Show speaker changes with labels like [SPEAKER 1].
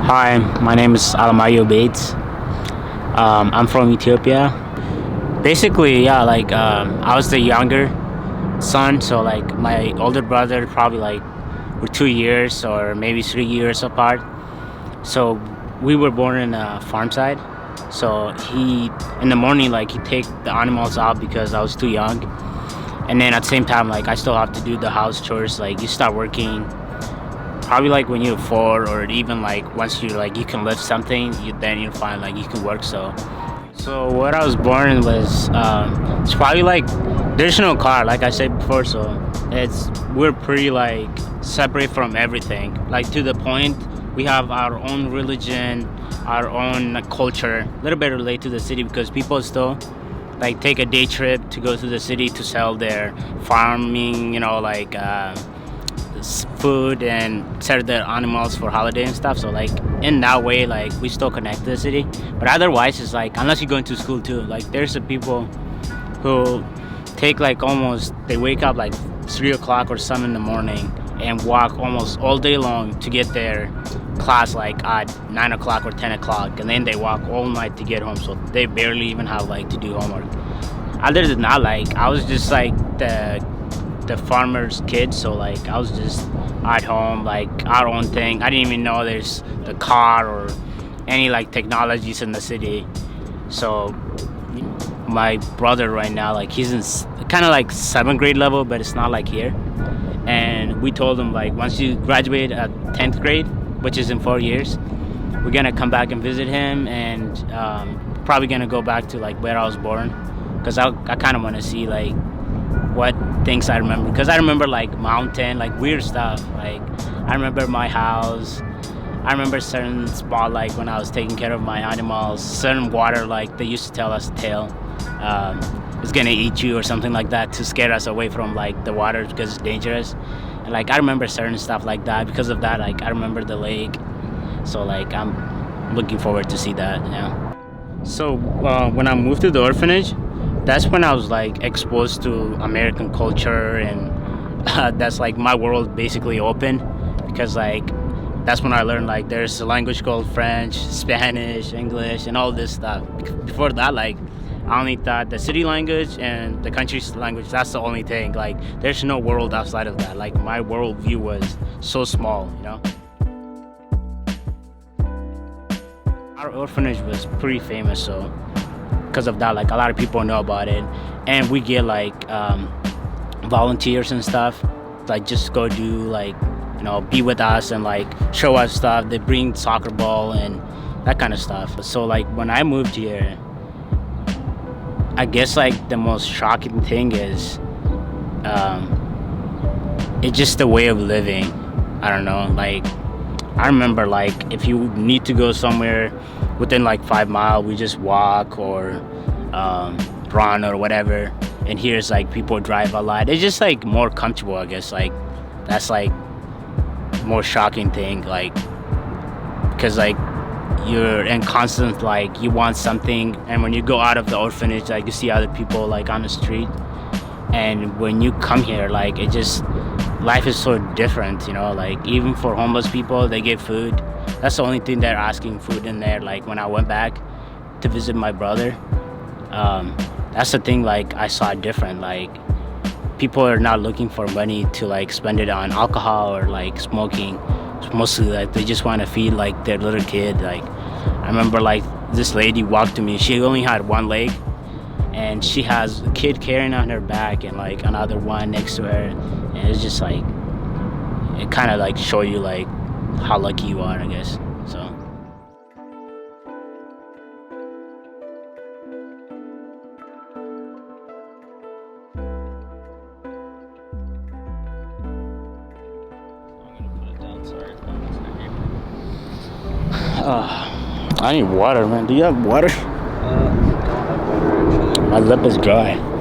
[SPEAKER 1] Hi, my name is Alemayehu. I'm from Ethiopia. Basically, yeah, I was the younger son, so like my older brother probably like we're 2 years or maybe 3 years apart. So we were born in a farm side. So he in the morning like he take the animals out because I was too young, and then at the same time like I still have to do the house chores. Like you start working probably like when you're four, or even like once you can lift something, then you find like you can work. So what I was born in was it's probably like there's no car, like I said before. So it's we're pretty like separate from everything, like to the point we have our own religion, our own culture, a little bit related to the city because people still like take a day trip to go to the city to sell their farming, food and sell their animals for holiday and stuff. So like in that way, like we still connect to the city. But otherwise, it's like unless you're going to school too. Like there's some people who take like almost they wake up like 3 o'clock or some in the morning and walk almost all day long to get their class like at 9 o'clock or 10 o'clock, and then they walk all night to get home. So they barely even have like to do homework. Other than that, like I was just like the farmer's kid, so like I was just at home like our own thing. I didn't even know there's the car or any like technologies in the city. So my brother right now, like he's in kind of like 7th grade level, but it's not like here. And we told him like once you graduate at 10th grade, which is in 4 years, we're gonna come back and visit him, and probably gonna go back to like where I was born, because I kind of want to see like what things I remember, because I remember like mountain, like weird stuff. Like I remember my house. I remember certain spot like when I was taking care of my animals, certain water like they used to tell us tail is gonna eat you or something like that to scare us away from like the water because it's dangerous. And like I remember certain stuff like that. Because of that, like I remember the lake. So like I'm looking forward to see that. Yeah. So when I moved to the orphanage, that's when I was like exposed to American culture, and that's like my world basically opened, because like that's when I learned like there's a language called French, Spanish, English, and all this stuff. Before that, like I only thought the city language and the country's language, that's the only thing. Like there's no world outside of that. Like my worldview was so small. Our orphanage was pretty famous, so because of that like a lot of people know about it, and we get like volunteers and stuff, like just go do like be with us and like show us stuff. They bring soccer ball and that kind of stuff. So like when I moved here, I guess like the most shocking thing is it's just the way of living. I don't know, like I remember like if you need to go somewhere within like 5 miles, we just walk or run or whatever. And here's like people drive a lot. It's just like more comfortable, I guess. Like that's like more shocking thing, like because like you're in constant like you want something, and when you go out of the orphanage, like you see other people like on the street, and when you come here, like it just life is so different. Like even for homeless people, they get food. That's the only thing they're asking, food in there. Like when I went back to visit my brother, that's the thing like I saw different. Like people are not looking for money to like spend it on alcohol or like smoking. It's mostly like they just want to feed like their little kid. Like I remember like this lady walked to me, she only had one leg, and she has a kid carrying on her back and like another one next to her. And it's just like it kind of like show you like how lucky you are, I guess. So I need water, man. Do you have water?
[SPEAKER 2] Don't have water actually.
[SPEAKER 1] My lip is dry.